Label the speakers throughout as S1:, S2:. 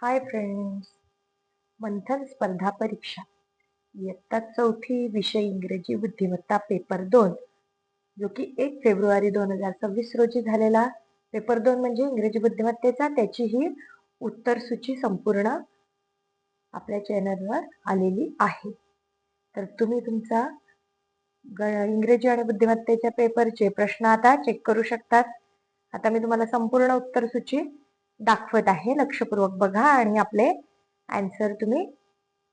S1: Hi friends, मंथन स्पर्धा परीक्षा इयत्ता 4थी विषय इंग्रजी बुद्धिमत्ता पेपर 2 जो की 1 फेब्रुवारी 2026 रोजी झालेला पेपर 2 म्हणजे इंग्रजी बुद्धिमत्तेचा त्याची ही उत्तर सूची संपूर्ण आपल्या चॅनलवर आलेली आहे. तर तुम्ही तुमचा इंग्रजी आणि बुद्धिमत्तेच्या पेपरचे प्रश्न आता चेक करू शकतात. आता मी तुम्हाला संपूर्ण उत्तर सूची दाखवत आहे. लक्षपूर्वक बघा आणि आपले आन्सर तुम्ही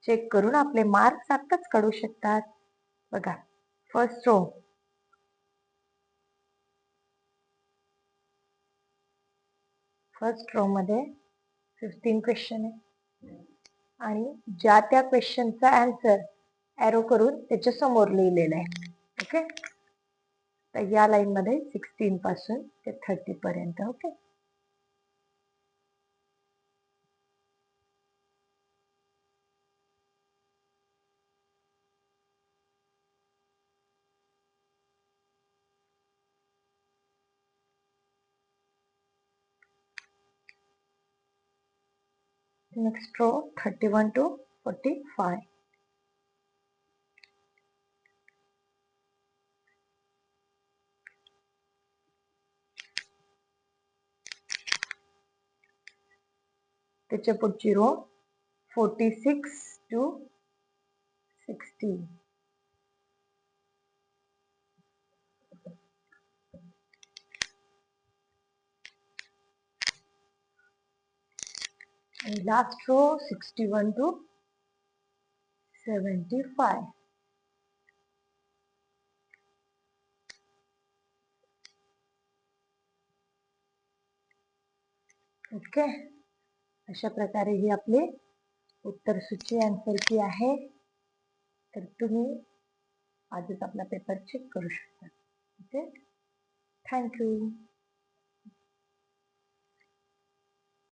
S1: चेक करून आपले मार्क्स आत्ताच काढू शकतात. बघा, फर्स्ट रो मध्ये 15 क्वेश्चन आहे आणि ज्या त्या क्वेश्चनचा आन्सर एरो करून त्याच्या समोर लिहिलेला आहे. ओके, तर या लाईन मध्ये 16 पासून ते 30 पर्यंत. Okay, next row 31 to 45. त्याच्या पुढची row 46 to 60. and last row 61 to 75. Okay, अशा प्रकारे ही आपली उत्तर सूची आन्सर की आहे. तर तुम्ही आजच आपला पेपर चेक करू शकता. Okay, thank you.